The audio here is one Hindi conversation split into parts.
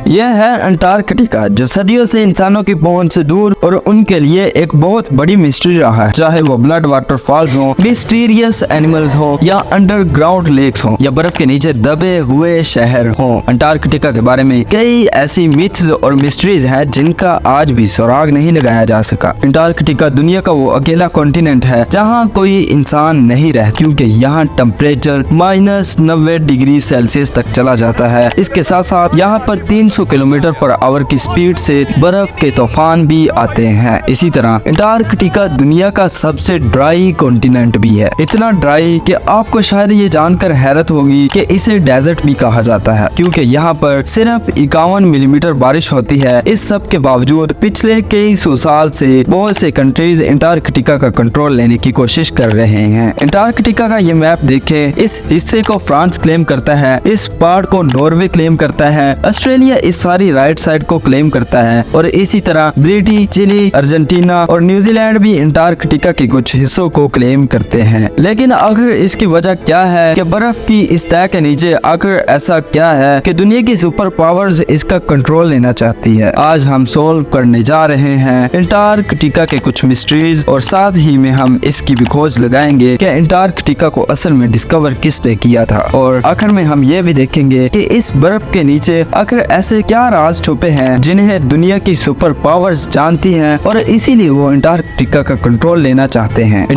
यह है अंटार्कटिका, जो सदियों से इंसानों की पहुंच से दूर और उनके लिए एक बहुत बड़ी मिस्ट्री रहा है। चाहे वो ब्लड वाटरफॉल्स हो, मिस्टीरियस एनिमल्स हो, या अंडरग्राउंड लेक्स हो, या बर्फ के नीचे दबे हुए शहर हो, अंटार्कटिका के बारे में कई ऐसी मिथ्स और मिस्ट्रीज हैं जिनका आज भी सुराग नहीं लगाया जा सका। अंटार्कटिका दुनिया का वो अकेला कॉन्टिनेंट है जहाँ कोई इंसान नहीं रहता, क्योंकि यहाँ टेम्परेचर -90 डिग्री सेल्सियस तक चला जाता है। इसके साथ साथ यहाँ पर 300 किलोमीटर पर आवर की स्पीड से बर्फ के तूफान भी आते हैं। इसी तरह अंटार्कटिका दुनिया का सबसे ड्राई कॉन्टिनेंट भी है, इतना ड्राई कि आपको शायद ये जानकर हैरत होगी कि इसे डेजर्ट भी कहा जाता है, क्योंकि यहाँ पर सिर्फ 51 मिलीमीटर बारिश होती है। इस सब के बावजूद पिछले कई सौ साल से बहुत से कंट्रीज अंटार्कटिका का कंट्रोल लेने की कोशिश कर रहे हैं। अंटार्कटिका का ये मैप देखें, इस हिस्से को फ्रांस क्लेम करता है, इस पार्ट को नॉर्वे क्लेम करता है, ऑस्ट्रेलिया इस सारी राइट साइड को क्लेम करता है, और इसी तरह ब्रिटेन, चिली, अर्जेंटीना और न्यूजीलैंड भी अंटार्कटिका के कुछ हिस्सों को क्लेम करते हैं। लेकिन आखिर इसकी वजह क्या है कि बर्फ की इस तह के नीचे आखिर ऐसा क्या है कि दुनिया की सुपर पावर्स इसका कंट्रोल लेना चाहती है? आज हम सोल्व करने जा रहे हैं अंटार्कटिका के कुछ मिस्ट्रीज, और साथ ही में हम इसकी भी खोज लगाएंगे कि अंटार्कटिका को असल में डिस्कवर किसने किया था। और आखिर में हम ये भी देखेंगे कि इस बर्फ के नीचे आखिर ऐसे क्या राज छुपे हैं जिन्हें दुनिया की सुपर पावर्स जानती हैं, और इसीलिए वो अंटार्कटिका का कंट्रोल लेना चाहते हैं।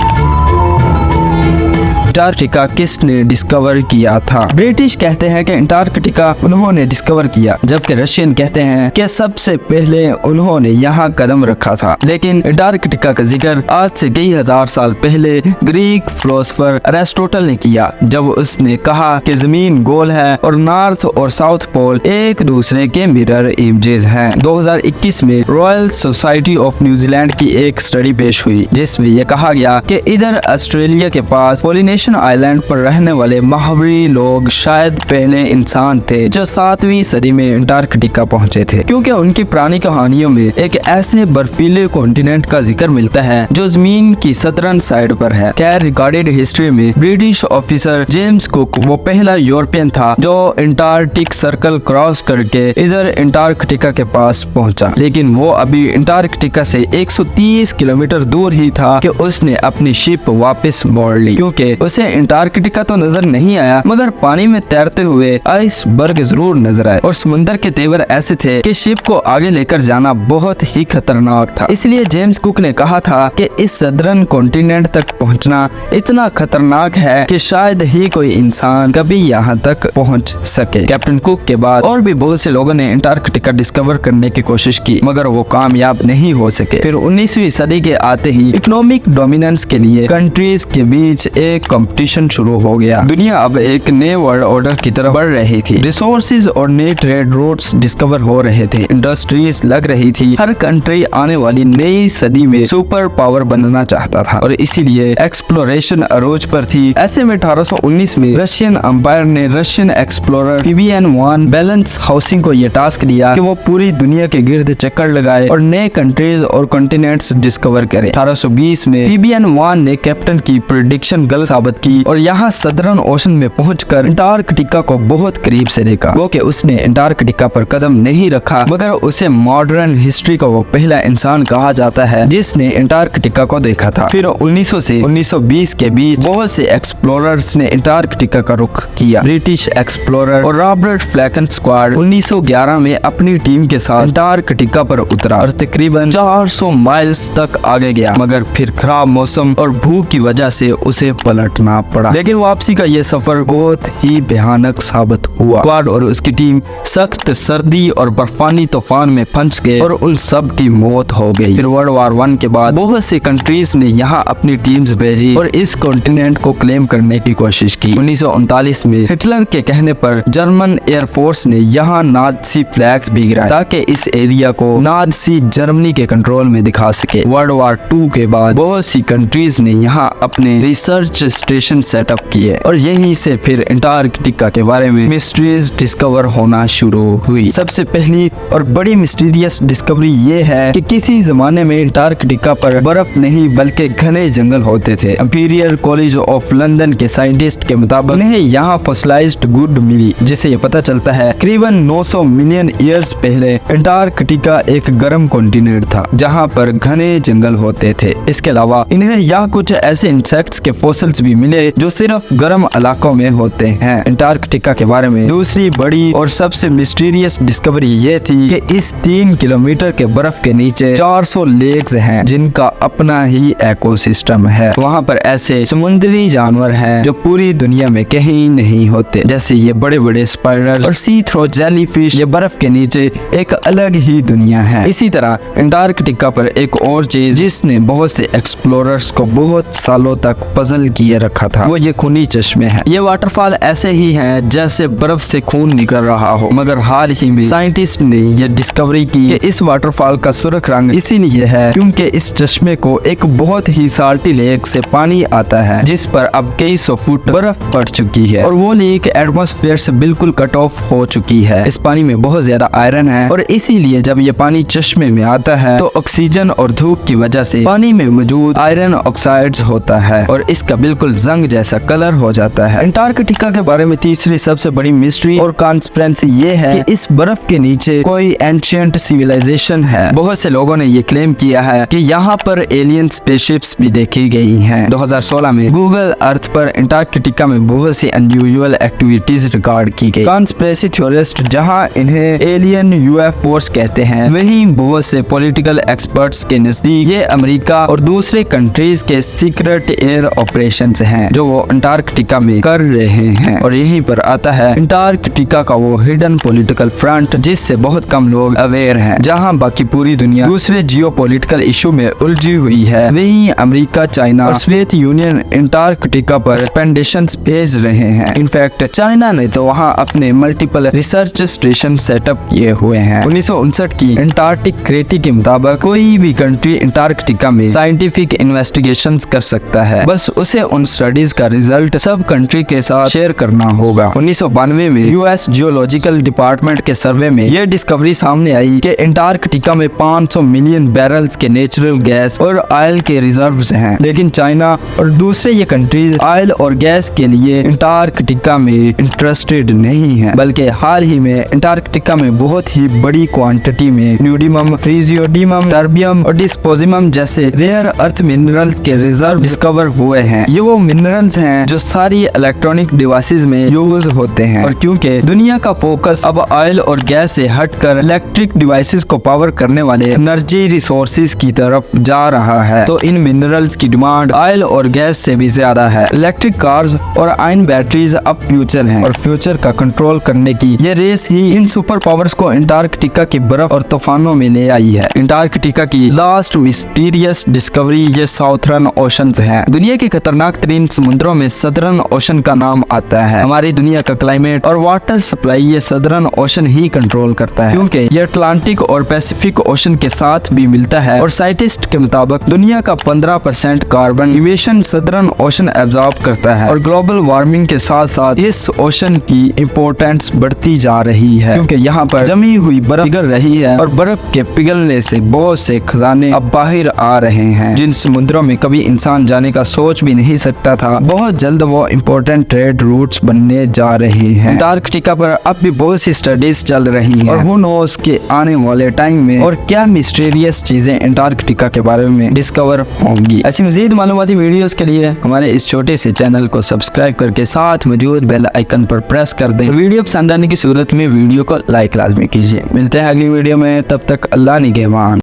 अंटार्कटिका किसने डिस्कवर किया था? ब्रिटिश कहते हैं कि अंटार्कटिका उन्होंने डिस्कवर किया, जबकि रशियन कहते हैं कि सबसे पहले उन्होंने यहाँ कदम रखा था। लेकिन अंटार्कटिका का जिक्र आज से कई हजार साल पहले ग्रीक फिलोसोफर अरिस्टोटल ने किया, जब उसने कहा कि जमीन गोल है और नॉर्थ और साउथ पोल एक दूसरे के मिरर इमेजेस हैं। 2021 में रॉयल सोसाइटी ऑफ न्यूजीलैंड की एक स्टडी पेश हुई, जिसमें यह कहा गया कि इधर ऑस्ट्रेलिया के पास पोलिनेशियन आइलैंड पर रहने वाले महावरी लोग शायद पहले इंसान थे जो 7वीं सदी में अंटार्कटिका पहुंचे थे, क्योंकि उनकी पुरानी कहानियों में एक ऐसे बर्फीले कॉन्टिनेंट का जिक्र मिलता है जो जमीन की सदर्न साइड पर है। खैर, रिकॉर्डेड हिस्ट्री में ब्रिटिश ऑफिसर जेम्स कुक वो पहला यूरोपियन था जो अंटार्कटिक सर्कल क्रॉस करके इधर अंटार्कटिका के पास पहुंचा, लेकिन वो अभी अंटार्कटिका से 130 किलोमीटर दूर ही था कि उसने अपनी शिप वापस मोड़ ली, क्योंकि उसे अंटार्कटिका तो नजर नहीं आया, मगर पानी में तैरते हुए आइसबर्ग जरूर नजर आए, और समुद्र के तेवर ऐसे थे कि शिप को आगे लेकर जाना बहुत ही खतरनाक था। इसलिए जेम्स कुक ने कहा था कि इस सदर्न कॉन्टिनेंट तक पहुंचना इतना खतरनाक है कि शायद ही कोई इंसान कभी यहाँ तक पहुंच सके। कैप्टन कुक के बाद और भी बहुत से लोगों ने अंटार्कटिका डिस्कवर करने की कोशिश की, मगर वो कामयाब नहीं हो सके। फिर 19वीं सदी के आते ही इकोनॉमिक डोमिनेंस के लिए कंट्रीज के बीच एक कंपटीशन शुरू हो गया। दुनिया अब एक नए वर्ल्ड ऑर्डर की तरफ बढ़ रही थी। रिसोर्सेज और नए ट्रेड रूट्स डिस्कवर हो रहे थे, इंडस्ट्रीज लग रही थी। हर कंट्री आने वाली नई सदी में सुपर पावर बनना चाहता था, और इसीलिए एक्सप्लोरेशन अरोज पर थी। ऐसे में 1819 में रशियन एम्पायर ने रशियन एक्सप्लोरर फीबियन वान बैलेंस हाउसिंग को यह टास्क दिया कि वो पूरी दुनिया के गिर्द चक्कर लगाए और नए कंट्रीज और कॉन्टिनेंट्स डिस्कवर करे। 1820 में फीबियन वान ने कैप्टन की प्रेडिक्शन गलत साबित की और यहाँ सदर्न ओशन में पहुंचकर अंटार्कटिका को बहुत करीब से देखा। वो कि उसने अंटार्कटिका पर कदम नहीं रखा, मगर उसे मॉडर्न हिस्ट्री का वो पहला इंसान कहा जाता है जिसने अंटार्कटिका को देखा था। फिर 1900 से 1920 के बीच बहुत से एक्सप्लोरर्स ने अंटार्कटिका का रुख किया। ब्रिटिश एक्सप्लोरर और रॉबर्ट फ्लैकन स्क्वाड 1911 में अपनी टीम के साथ अंटार्कटिका पर उतरा और तकरीबन 400 माइल्स तक आगे गया, मगर फिर खराब मौसम और भूख की वजह से उसे पलटना पड़ा। लेकिन वापसी का ये सफर बहुत ही भयानक साबित हुआ। स्क्वाड और उसकी टीम सख्त सर्दी और बर्फानी तूफान में फंस गए और उन सब की मौत हो गई। फिर वर्ल्ड वॉर 1 के बाद बहुत सी कंट्रीज ने यहाँ अपनी टीम्स भेजी और इस कॉन्टिनेंट को क्लेम करने की कोशिश की। 1939 में हिटलर के कहने पर जर्मन एयरफोर्स ने यहाँ नाज़ी फ्लैग्स भी गिराए ताकि इस एरिया को नाज़ी जर्मनी के कंट्रोल में दिखा सके। वर्ल्ड वॉर 2 के बाद बहुत सी कंट्रीज ने यहाँ अपने रिसर्च स्टेशन सेटअप किए और यहीं से फिर अंटार्कटिका के बारे में मिस्ट्रीज डिस्कवर होना शुरू हुई। सबसे पहली और बड़ी मिस्टीरियस डिस्कवरी ये है कि किसी जमाने में अंटार्कटिका पर बर्फ नहीं बल्कि घने जंगल होते थे। इंपीरियल कॉलेज ऑफ लंदन के साइंटिस्ट के मुताबिक उन्हें यहाँ फॉसिलाइज्ड वुड मिली, जिससे ये पता चलता है करीबन 900 मिलियन ईयर्स पहले अंटार्कटिका एक गर्म कॉन्टिनेंट था जहाँ पर घने जंगल होते थे। इसके अलावा इन्हें यहाँ कुछ ऐसे इंसेक्ट्स के फॉसिल्स भी मिले जो सिर्फ गर्म इलाकों में होते हैं। अंटार्कटिका के बारे में दूसरी बड़ी और सबसे मिस्टीरियस डिस्कवरी ये थी कि इस 3 किलोमीटर के बर्फ के नीचे 400 लेक्स हैं जिनका अपना ही इकोसिस्टम है। वहाँ पर ऐसे समुद्री जानवर हैं जो पूरी दुनिया में कहीं नहीं होते, जैसे ये बड़े बड़े स्पाइडर और सी थ्रो जेलीफिश। ये बर्फ के नीचे एक अलग ही दुनिया है। इसी तरह अंटार्कटिका पर एक और चीज जिसने बहुत से एक्सप्लोरर्स को बहुत सालों तक पजल किए रखा था वो ये खूनी चश्मे हैं। ये वाटरफॉल ऐसे ही हैं जैसे बर्फ से खून निकल रहा हो, मगर हाल ही में साइंटिस्ट ने ये डिस्कवरी की कि इस वाटरफॉल का सुर्ख रंग इसीलिए है क्योंकि इस चश्मे को एक बहुत ही साल्टी लेक से पानी आता है जिस पर अब कई सौ फुट बर्फ पड़ चुकी है और वो लेक एटमॉस्फेयर से बिल्कुल कट ऑफ हो चुकी है। इस पानी में बहुत ज्यादा आयरन है और इसीलिए जब ये पानी चश्मे में आता है तो ऑक्सीजन और धूप की वजह से पानी में मौजूद आयरन ऑक्साइड्स होता है और इसका बिल्कुल जंग जैसा कलर हो जाता है। अंटार्कटिका के बारे में तीसरी सबसे बड़ी मिस्ट्री और कॉन्स्पिरेंसी ये है कि इस बर्फ के नीचे कोई एंशिएंट सिविलाइजेशन है। बहुत से लोगों ने ये क्लेम किया है कि यहाँ पर एलियन स्पेसशिप्स भी देखी गई हैं। 2016 में गूगल अर्थ पर अंटार्कटिका में बहुत सी अनयूजुअल एक्टिविटीज रिकॉर्ड की गई। कॉन्स्पिरेसी थ्योरिस्ट जहाँ इन्हें एलियन यूएफओस कहते हैं, वहीं बहुत से पॉलिटिकल एक्सपर्ट्स के नजदीक ये अमेरिका और दूसरे कंट्रीज के सीक्रेट एयर ऑपरेशंस हैं जो वो अंटार्कटिका में कर रहे हैं। और यहीं पर आता है अंटार्कटिका का वो हिडन पॉलिटिकल फ्रंट जिससे बहुत कम लोग अवेयर हैं। जहां बाकी पूरी दुनिया दूसरे जियोपॉलिटिकल इशू में उलझी हुई है, वहीं अमेरिका, चाइना और सोवियत यूनियन अंटार्कटिका पर एक्सपेडिशंस भेज रहे हैं। इनफैक्ट चाइना ने तो वहां अपने मल्टीपल रिसर्च स्टेशन सेटअप किए हुए हैं। 1959 की अंटार्कटिक ट्रीटी के मुताबिक कोई भी कंट्री अंटार्कटिका में साइंटिफिक इन्वेस्टिगेशंस कर सकता है, बस उसे उन स्टडीज का रिजल्ट सब कंट्री के साथ शेयर करना होगा। 1992 में यूएस जियोलॉजिकल डिपार्टमेंट के सर्वे में यह डिस्कवरी सामने आई कि अंटार्कटिका में 500 मिलियन बैरल्स के नेचुरल गैस और ऑयल के रिजर्व्स हैं, लेकिन चाइना और दूसरे ये कंट्रीज ऑयल और गैस के लिए अंटार्कटिका में इंटरेस्टेड नहीं है, बल्कि हाल ही में अंटार्कटिका में बहुत ही बड़ी क्वांटिटी में न्यूडिमम, फ्रीजियोडिमम, टर्बियम और डिस्पोजिमम जैसे रेयर अर्थ मिनरल्स के रिजर्व डिस्कवर हुए हैं। ये वो मिनरल्स हैं जो सारी इलेक्ट्रॉनिक डिवाइसेस में यूज होते हैं और क्योंकि दुनिया का फोकस अब ऑयल और गैस से हटकर इलेक्ट्रिक डिवाइसेस को पावर करने वाले एनर्जी रिसोर्सेज की तरफ जा रहा है, तो इन मिनरल्स की डिमांड ऑयल और गैस से भी ज्यादा है। इलेक्ट्रिक कार्स और आयन बैटरीज अब फ्यूचर हैं और फ्यूचर का कंट्रोल करने की ये रेस ही इन सुपर पावर्स को अंटार्कटिका की बर्फ और तूफानों में ले आई है। अंटार्कटिका की लास्ट मिस्टीरियस डिस्कवरी ये साउथर्न ओशंस है। दुनिया के खतरनाक तरीन समुद्रों में सदर्न ओशन का नाम आता है। हमारी दुनिया का क्लाइमेट और वाटर सप्लाई ये सदर्न ओशन ही कंट्रोल करता है, क्योंकि ये अटलांटिक और पैसिफिक ओशन के साथ भी मिलता है और साइंटिस्ट के मुताबिक दुनिया का 15% carbon emission southern ocean absorb करता है और ग्लोबल वार्मिंग के साथ साथ इस ओशन की इम्पोर्टेंस बढ़ती जा रही है, क्योंकि यहाँ पर जमी हुई बर्फ पिघल रही है और बर्फ के पिघलने से बहुत से खजाने अब बाहर आ रहे हैं जिन समुद्रों में कभी इंसान जाने का सोच भी नहीं सकता था। बहुत जल्द वो इम्पोर्टेंट ट्रेड रूट्स बनने जा रहे हैं। अंटार्कटिका पर अब भी बहुत सी स्टडीज चल रही हैं और हु नोस के आने वाले टाइम में और क्या मिस्टीरियस चीजें अंटार्कटिका के बारे में डिस्कवर होंगी। ऐसी मजीद मालूमाती वीडियोस के लिए हमारे इस छोटे से चैनल को सब्सक्राइब करके साथ मौजूद बेल आइकन पर प्रेस कर दें। वीडियो पसंद आने की सूरत में वीडियो को लाइक लाजमी कीजिए। मिलते हैं अगली वीडियो में, तब तक अल्लाह निगहबान।